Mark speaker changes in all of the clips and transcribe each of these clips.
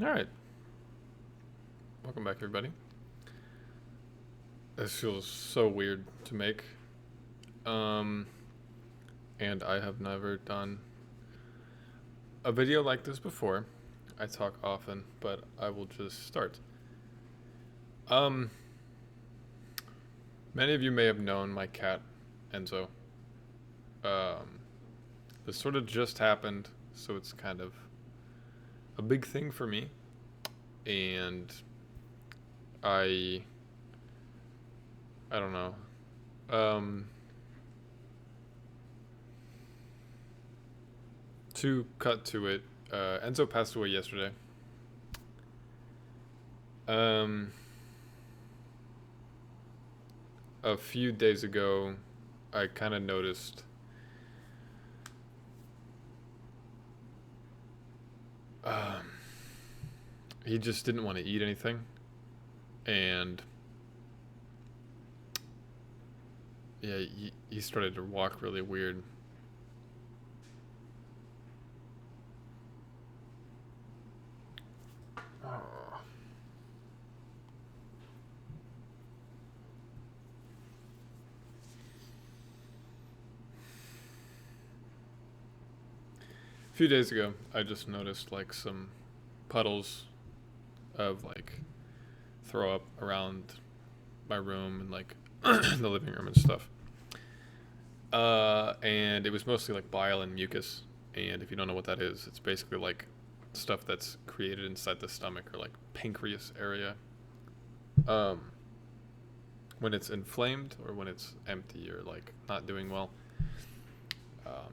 Speaker 1: Alright, welcome back everybody. This feels so weird to make. Um, and I have never done a video like this before. I talk often, but I will just start. Um, Many of you may have known my cat, Enzo. Um, this sort of just happened, so it's kind of a big thing for me. And I don't know. Um, to cut to it, Enzo passed away yesterday. Um, a few days ago, I kind of noticed um, he just didn't want to eat anything, and yeah, he started to walk really weird. A few days ago, I just noticed like some puddles of like throw up around my room and like the living room and stuff. And it was mostly like bile and mucus. And if you don't know what that is, it's basically like stuff that's created inside the stomach or like pancreas area. Um, when it's inflamed or when it's empty or like not doing well. Um,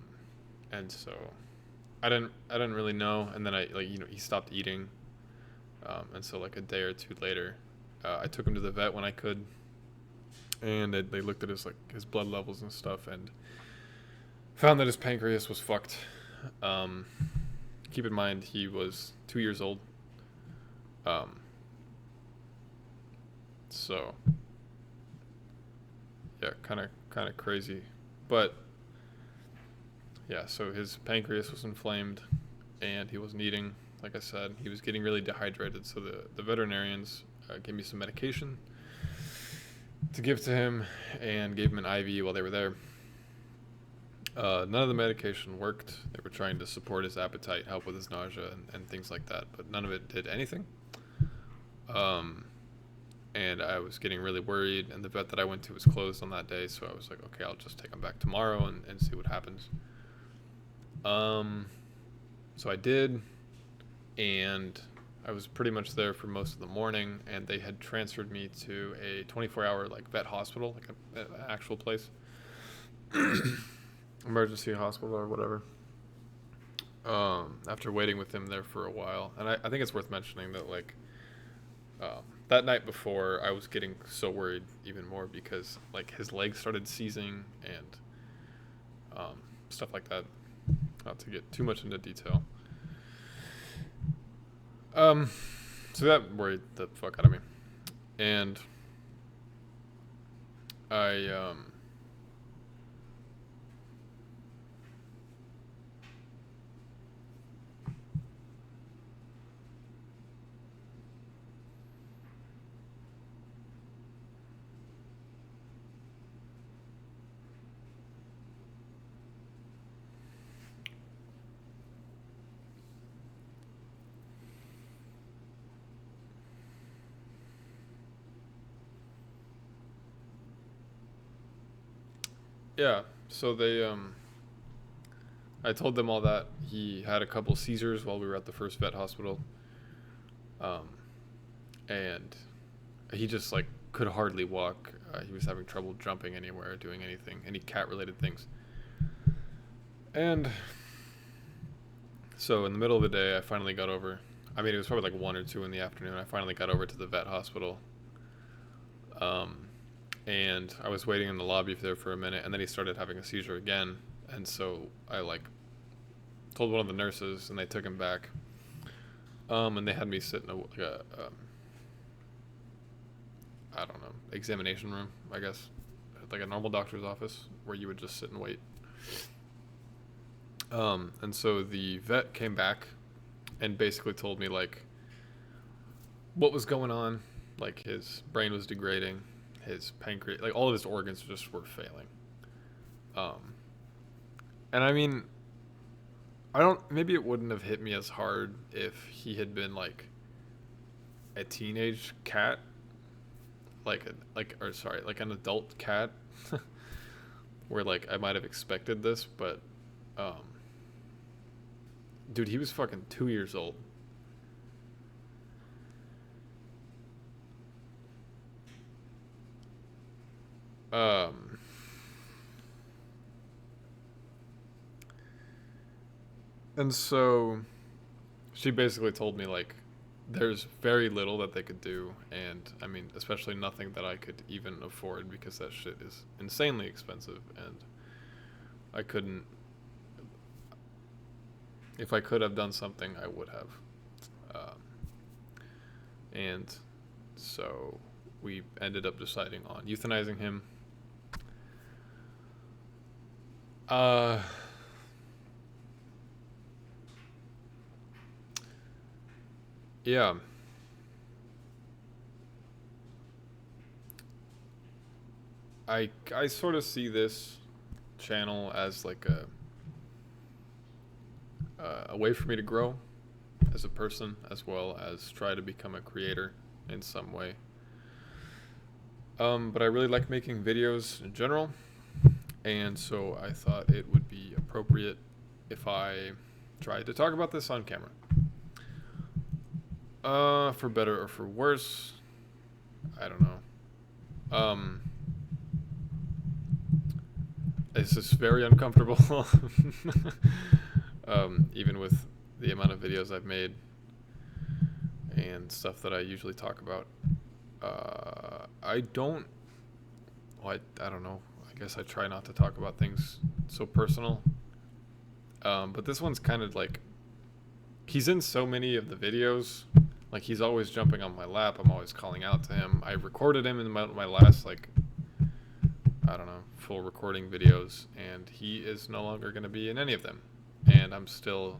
Speaker 1: and so I didn't really know. And then he stopped eating. And so like a day or two later, I took him to the vet when I could, and they looked at his blood levels and stuff, and found that his pancreas was fucked. Um, Keep in mind he was 2 years old. Um, so yeah, kind of crazy, but yeah. So his pancreas was inflamed, and he wasn't eating. Like I said, he was getting really dehydrated. So the veterinarians gave me some medication to give to him, and gave him an IV while they were there. None of the medication worked. They were trying to support his appetite, help with his nausea, and things like that, but none of it did anything. Um, and I was getting really worried, and the vet that I went to was closed on that day, so I was like, okay, I'll just take him back tomorrow and see what happens. Um, so I did, and I was pretty much there for most of the morning, and they had transferred me to a 24-hour like vet hospital, like an actual place, emergency hospital or whatever. After waiting with him there for a while, and I think it's worth mentioning that like that night before, I was getting so worried even more because like his legs started seizing and stuff like that. Not to get too much into detail. Um, so that worried the fuck out of me, and I yeah. So I told them all that he had a couple seizures while we were at the first vet hospital, um, and he just like could hardly walk. He was having trouble jumping anywhere, doing anything, any cat-related things. And so in the middle of the day, I finally got over. I mean, it was probably like 1 or 2 in the afternoon. I finally got over to the vet hospital. Um, and I was waiting in the lobby there for a minute, and then he started having a seizure again. And so I like told one of the nurses, and they took him back. And they had me sit in I don't know, examination room, I guess, like a normal doctor's office where you would just sit and wait. And so the vet came back and basically told me like what was going on. Like his brain was degrading, his pancreas, like all of his organs just were failing. Um, and I mean, I don't. Maybe it wouldn't have hit me as hard if he had been like a teenage cat, or sorry, like an adult cat, where like I might have expected this, but um, dude, he was fucking 2 years old. Um, and so she basically told me like there's very little that they could do, and I mean especially nothing that I could even afford because that shit is insanely expensive, and I couldn't. If I could have done something, I would have. Um, and so we ended up deciding on euthanizing him. Uh, yeah. I sort of see this channel as like a way for me to grow as a person as well as try to become a creator in some way. But I really like making videos in general, and so I thought it would be appropriate if I tried to talk about this on camera. For better or for worse, I don't know. Um, it's just very uncomfortable. Even with the amount of videos I've made and stuff that I usually talk about. I don't. Well, I don't know. I guess I try not to talk about things so personal. But this one's kind of like he's in so many of the videos. Like he's always jumping on my lap. I'm always calling out to him. I recorded him in my last like I don't know full recording videos, and he is no longer going to be in any of them. And I'm still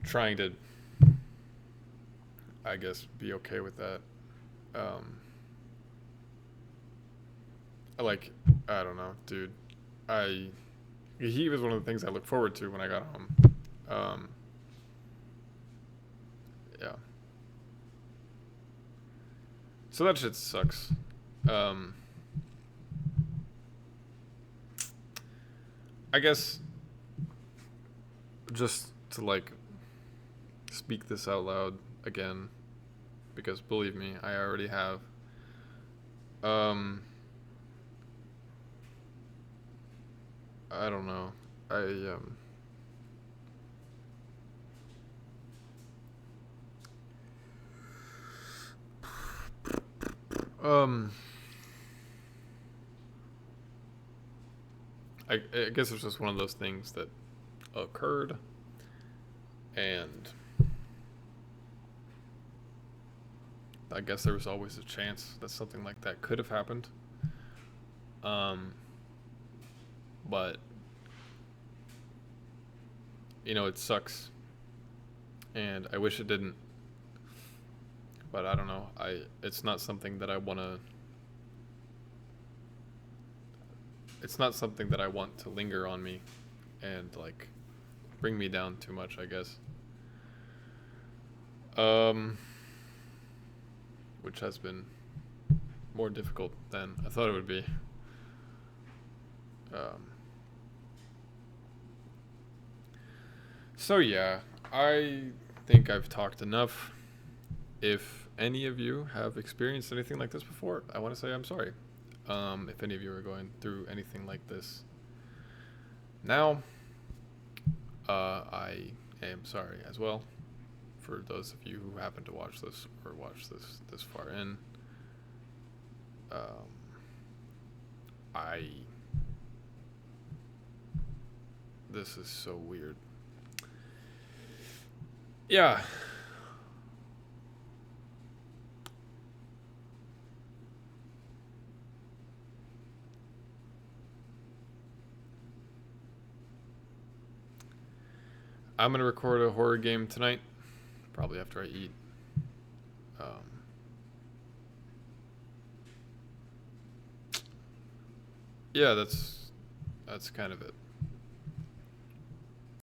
Speaker 1: trying to, I guess, be okay with that. Um, like I don't know, dude. I he was one of the things I looked forward to when I got home. Um, yeah. So that shit sucks. Um, I guess just to like speak this out loud again, because believe me, I already have. Um, I don't know. I um I guess it's just one of those things that occurred, and I guess there was always a chance that something like that could have happened. Um, but it sucks, and I wish it didn't. But I don't know. It's not something that I want to. It's not something that I want to linger on me, and like bring me down too much, I guess. Um, which has been more difficult than I thought it would be. Um, so yeah, I think I've talked enough. If any of you have experienced anything like this before, I want to say I'm sorry. If any of you are going through anything like this now, I am sorry as well. For those of you who happen to watch this or watch this far in, um, I this is so weird. Yeah. I'm gonna record a horror game tonight, probably after I eat. Um, yeah, that's kind of it.